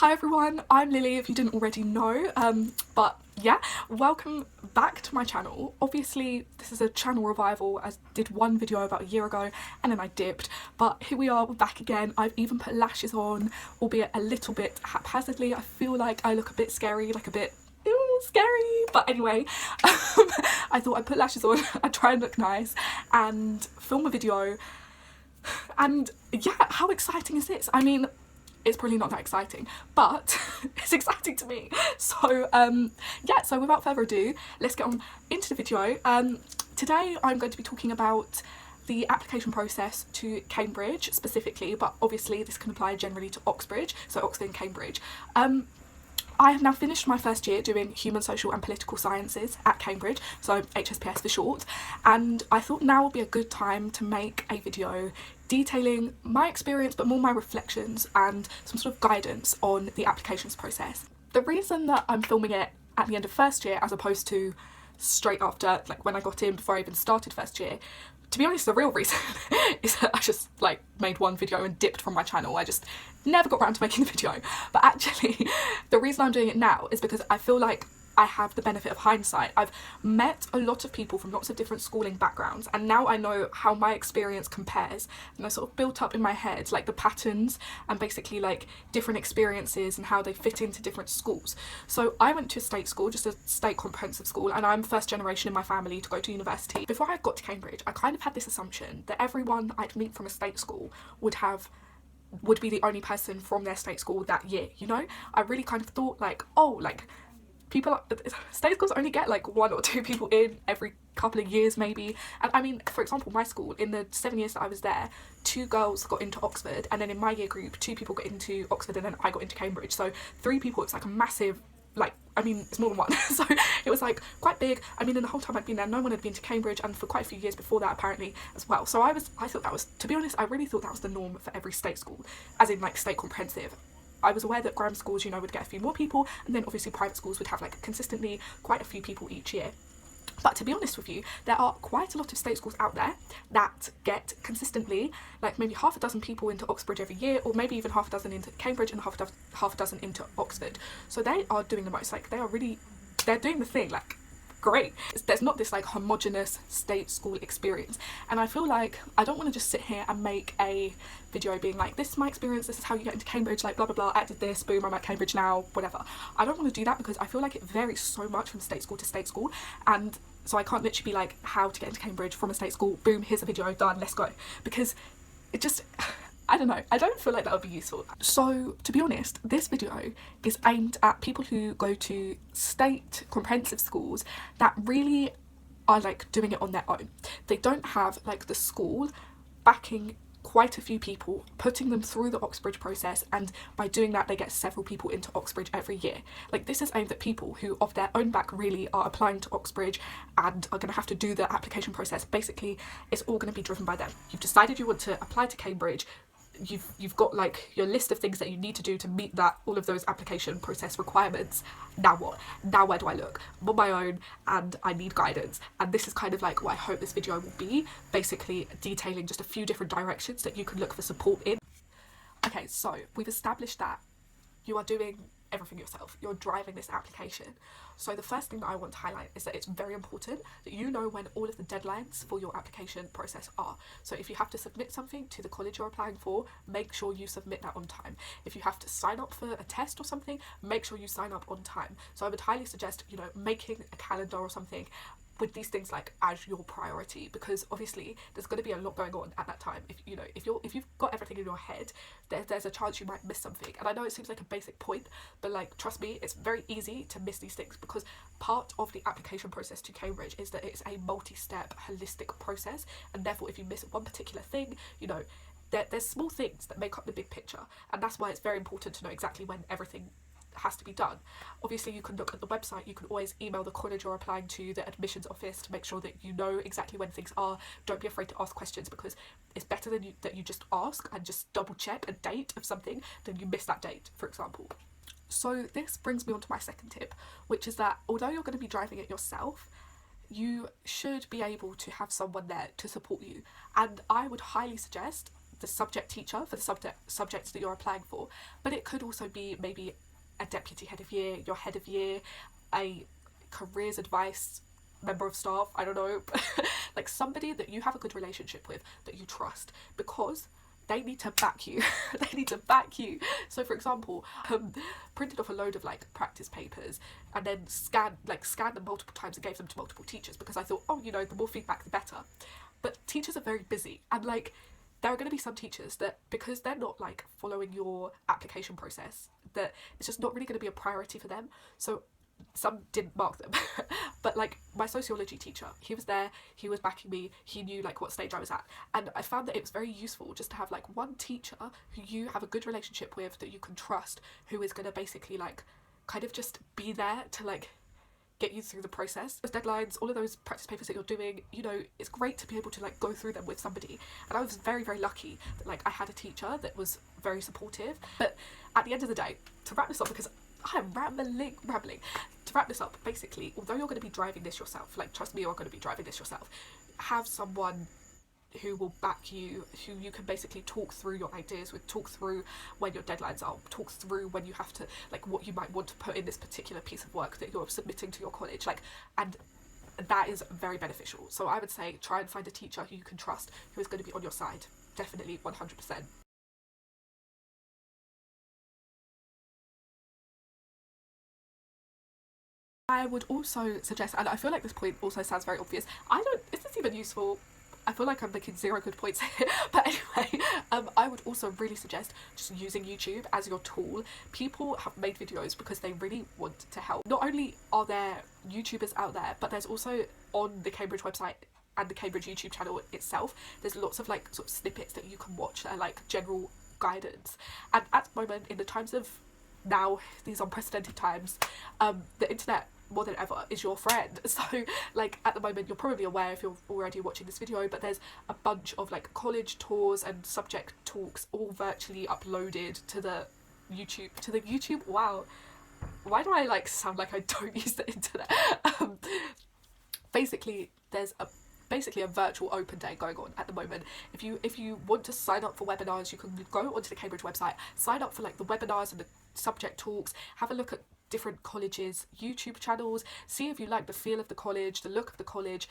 Hi everyone, I'm Lily if you didn't already know, but yeah, welcome back to my channel. Obviously this is a channel revival. I did one video about a year ago and then I dipped, but here we are, we're back again. I've even put lashes on, albeit a little bit haphazardly. I feel like I look a bit scary, like a bit scary, but anyway, I thought I'd put lashes on, I'd try and look nice and film a video. And yeah, how exciting is this? I mean, it's probably not that exciting, but it's exciting to me. So yeah, so without further ado, let's get on into the video. Today I'm going to be talking about the application process to Cambridge specifically, but obviously this can apply generally to Oxbridge, so Oxford and Cambridge. I have now finished my first year doing Human, Social and Political Sciences at Cambridge, so HSPS for short, and I thought now would be a good time to make a video detailing my experience but more my reflections and some sort of guidance on the applications process. The reason that I'm filming it at the end of first year as opposed to straight after, like when I got in before I even started first year, to be honest, the real reason is that I just like made one video and dipped from my channel. I just never got around to making the video. But actually, the reason I'm doing it now is because I feel like I have the benefit of hindsight. I've met a lot of people from lots of different schooling backgrounds, and now I know how my experience compares, and I sort of built up in my head like the patterns and basically like different experiences and how they fit into different schools. So I went to a state school, just a state comprehensive school, and I'm first generation in my family to go to university. Before I got to Cambridge, I kind of had this assumption that everyone I'd meet from a state school would be the only person from their state school that year, you know? I really kind of thought like, oh, like state schools only get like 1 or 2 people in every couple of years maybe. And I mean, for example, my school, in the 7 years that I was there, 2 girls got into Oxford, and then in my year group 2 people got into Oxford, and then I got into Cambridge. So 3 people, it's like a massive, like, I mean, it's more than 1. So it was like quite big. I mean, in the whole time I'd been there, no one had been to Cambridge, and for quite a few years before that apparently as well. So I thought that was, to be honest, I really thought that was the norm for every state school, as in like state comprehensive. I was aware that grammar schools, you know, would get a few more people, and then obviously private schools would have like consistently quite a few people each year. But to be honest with you, there are quite a lot of state schools out there that get consistently like maybe half a dozen people into Oxbridge every year, or maybe even half a dozen into Cambridge and half a dozen into Oxford. So they are doing the most, like they're doing the thing, like great. There's not this like homogenous state school experience, and I feel like I don't want to just sit here and make a video being like, this is my experience, this is how you get into Cambridge, like blah blah blah, I did this, boom, I'm at Cambridge now, whatever. I don't want to do that because I feel like it varies so much from state school to state school, and so I can't literally be like, how to get into Cambridge from a state school, boom, here's a video, done, let's go, because it just, I don't know, I don't feel like that would be useful. So to be honest, this video is aimed at people who go to state comprehensive schools that really are like doing it on their own. They don't have like the school backing quite a few people, putting them through the Oxbridge process, and by doing that they get several people into Oxbridge every year. Like this is aimed at people who of their own back really are applying to Oxbridge and are going to have to do the application process. Basically it's all going to be driven by them. You've decided you want to apply to Cambridge, you've got like your list of things that you need to do to meet that, all of those application process requirements. Now what? Now where do I look? I'm on my own and I need guidance, and this is kind of like what I hope this video will be, basically detailing just a few different directions that you can look for support in. Okay, so we've established that you are doing everything yourself, you're driving this application. So the first thing that I want to highlight is that it's very important that you know when all of the deadlines for your application process are. So if you have to submit something to the college you're applying for, make sure you submit that on time. If you have to sign up for a test or something, make sure you sign up on time. So I would highly suggest, you know, making a calendar or something with these things like as your priority, because obviously there's going to be a lot going on at that time. If you've got everything in your head, there's a chance you might miss something. And I know it seems like a basic point, but like trust me, it's very easy to miss these things, because part of the application process to Cambridge is that it's a multi-step holistic process, and therefore if you miss one particular thing, you know, there's small things that make up the big picture, and that's why it's very important to know exactly when everything has to be done. Obviously you can look at the website, you can always email the college you're applying to, the admissions office, to make sure that you know exactly when things are. Don't be afraid to ask questions, because it's better that you just ask and just double check a date of something than you miss that date, for example. So this brings me on to my second tip, which is that although you're going to be driving it yourself, you should be able to have someone there to support you, and I would highly suggest the subject teacher for the subjects that you're applying for, but it could also be maybe a deputy head of year, your head of year, a careers advice member of staff, I don't know, like somebody that you have a good relationship with, that you trust, because they need to back you. They need to back you. So for example, printed off a load of like practice papers and then scanned them multiple times and gave them to multiple teachers, because I thought, oh, you know, the more feedback the better. But teachers are very busy, and like there are going to be some teachers that, because they're not like following your application process, that it's just not really going to be a priority for them. So some didn't mark them. But like my sociology teacher, he was there, he was backing me, he knew like what stage I was at, and I found that it was very useful just to have like one teacher who you have a good relationship with, that you can trust, who is going to basically like kind of just be there to like get you through the process. Those deadlines, all of those practice papers that you're doing, you know, it's great to be able to like go through them with somebody. And I was very, very lucky that like I had a teacher that was very supportive. But at the end of the day, to wrap this up, because I am rambling. To wrap this up, basically, although you're going to be driving this yourself, like trust me, you're going to be driving this yourself, have someone who will back you, who you can basically talk through your ideas with, talk through when your deadlines are, talk through when you have to, like what you might want to put in this particular piece of work that you're submitting to your college, like, and that is very beneficial. So I would say try and find a teacher who you can trust, who is going to be on your side, definitely 100%. I would also suggest, and I feel like this point also sounds very obvious, is this even useful? I feel like I'm making zero good points here, but anyway, I would also really suggest just using YouTube as your tool. People have made videos because they really want to help. Not only are there YouTubers out there, but there's also on the Cambridge website and the Cambridge YouTube channel itself, there's lots of like sort of snippets that you can watch that are like general guidance. And at the moment, in the times of now, these unprecedented times, the internet more than ever is your friend. So like at the moment, you're probably aware if you're already watching this video, but there's a bunch of like college tours and subject talks all virtually uploaded to the YouTube. Wow, why do I like sound like I don't use the internet? Basically there's a virtual open day going on at the moment. If you want to sign up for webinars, you can go onto the Cambridge website, sign up for like the webinars and the subject talks, have a look at different colleges' YouTube channels, see if you like the feel of the college, the look of the college.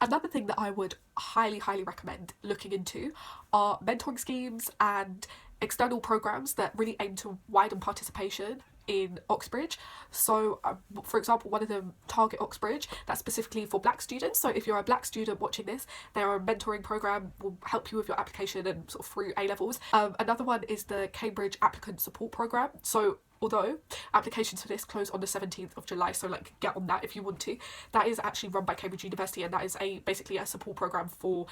Another thing that I would highly recommend looking into are mentoring schemes and external programs that really aim to widen participation in Oxbridge. So for example, one of them, Target Oxbridge, that's specifically for black students. So if you're a black student watching this, their mentoring program will help you with your application and sort of through A-levels. Another one is the Cambridge Applicant Support Program. So although applications for this close on the 17th of July, so like get on that if you want to, that is actually run by Cambridge University, and that is basically a support program for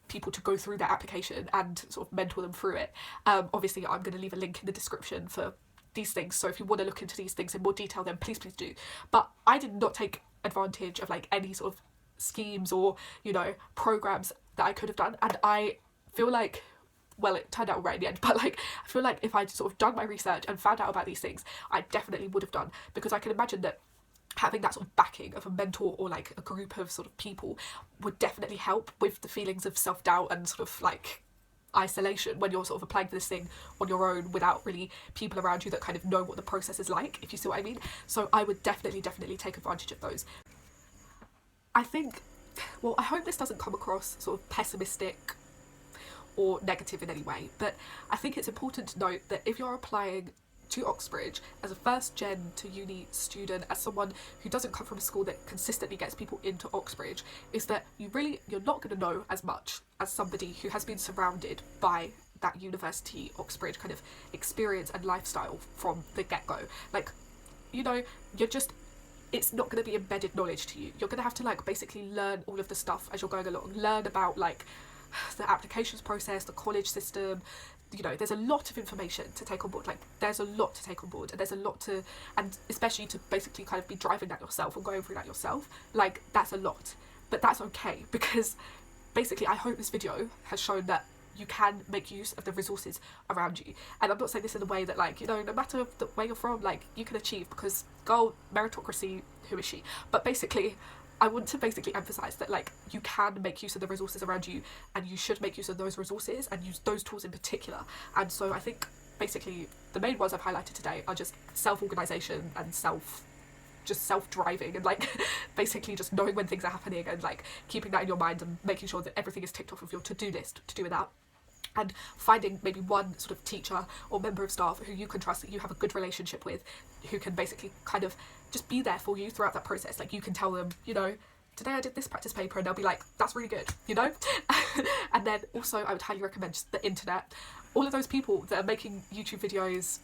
people to go through their application and sort of mentor them through it. Obviously I'm going to leave a link in the description for these things, so if you want to look into these things in more detail, then please do. But I did not take advantage of like any sort of schemes or, you know, programs that I could have done, and I feel like, well, it turned out right in the end, but like I feel like if I'd sort of done my research and found out about these things, I definitely would have done, because I can imagine that having that sort of backing of a mentor or like a group of sort of people would definitely help with the feelings of self-doubt and sort of like isolation when you're sort of applying for this thing on your own without really people around you that kind of know what the process is like, if you see what I mean. So I would definitely take advantage of those. I think, well, I hope this doesn't come across sort of pessimistic or negative in any way, but I think it's important to note that if you're applying to Oxbridge as a first gen to uni student, as someone who doesn't come from a school that consistently gets people into Oxbridge, is that you're not going to know as much as somebody who has been surrounded by that university Oxbridge kind of experience and lifestyle from the get-go. Like, you know, it's not going to be embedded knowledge to you. You're going to have to like basically learn all of the stuff as you're going along, learn about like the applications process, the college system. You know, there's a lot of information to take on board. Like, there's a lot to take on board, and there's a lot to, and especially to basically kind of be driving that yourself or going through that yourself, like, that's a lot. But that's okay, because basically I hope this video has shown that you can make use of the resources around you. And I'm not saying this in a way that, like, you know, no matter where you're from, like, you can achieve, because girl, meritocracy, who is she? But basically, I want to basically emphasize that like you can make use of the resources around you, and you should make use of those resources and use those tools in particular. And so I think basically the main ones I've highlighted today are just self-organisation and self-driving, and like basically just knowing when things are happening and like keeping that in your mind and making sure that everything is ticked off of your to-do list to do with that. And finding maybe one sort of teacher or member of staff who you can trust, that you have a good relationship with, who can basically kind of just be there for you throughout that process. Like you can tell them, you know, today I did this practice paper, and they'll be like, that's really good, you know. And then also I would highly recommend just the internet. All of those people that are making YouTube videos,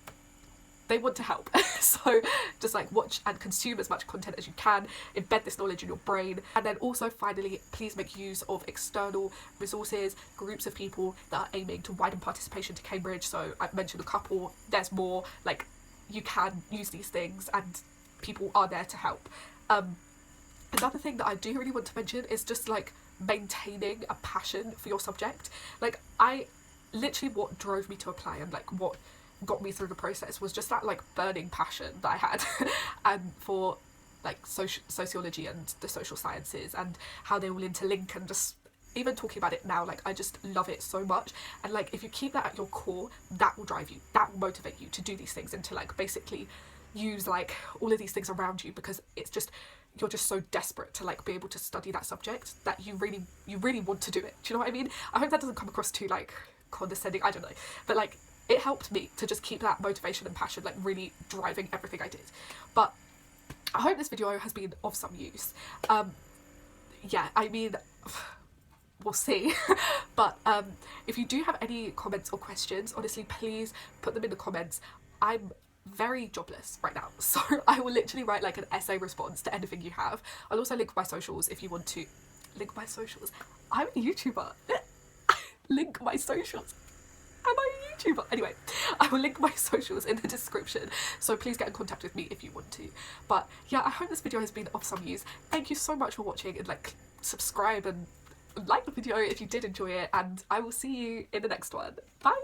they want to help. So just like watch and consume as much content as you can, embed this knowledge in your brain. And then also finally, please make use of external resources, groups of people that are aiming to widen participation to Cambridge. So I've mentioned a couple, there's more. Like you can use these things and people are there to help. Another thing that I do really want to mention is just like maintaining a passion for your subject. Like I literally, what drove me to apply and like what got me through the process was just that like burning passion that I had and for like sociology and the social sciences and how they all interlink, and just even talking about it now, like I just love it so much. And like if you keep that at your core, that will drive you, that will motivate you to do these things and to like basically use like all of these things around you, because it's just, you're just so desperate to like be able to study that subject that you really want to do it. Do you know what I mean? I hope that doesn't come across too like condescending, I don't know, but like it helped me to just keep that motivation and passion like really driving everything I did. But I hope this video has been of some use. Yeah, I mean, we'll see. But if you do have any comments or questions, honestly, please put them in the comments. I'm very jobless right now, so I will literally write like an essay response to anything you have. I'll also link my socials if you want to. Link my socials. I'm a YouTuber. Link my socials. Am I a YouTuber? Anyway, I will link my socials in the description, so please get in contact with me if you want to. But yeah, I hope this video has been of some use. Thank you so much for watching, and like subscribe and like the video if you did enjoy it, and I will see you in the next one. Bye!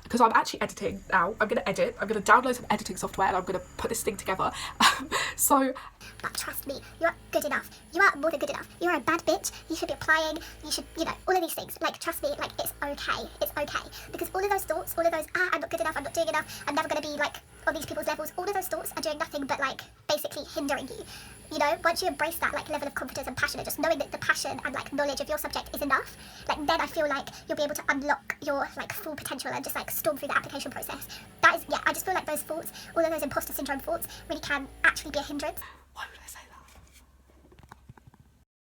Because I'm actually editing now. I'm going to edit. I'm going to download some editing software and I'm going to put this thing together. But trust me, you're good enough. You are more than good enough. You're a bad bitch. You should be applying. You should, you know, all of these things. Like, trust me, like, it's okay. It's okay. Because all of those thoughts, all of those, I'm not good enough, I'm not doing enough, I'm never going to be, like, on these people's levels, all of those thoughts are doing nothing but, like, basically hindering you. You know, once you embrace that, like, level of confidence and passion, and just knowing that the passion and, like, knowledge of your subject is enough, like, then I feel like you'll be able to unlock your, like, full potential and just, like, storm through the application process. That is, yeah, I just feel like those thoughts, all of those imposter syndrome thoughts, really can actually be a hindrance. Why would I say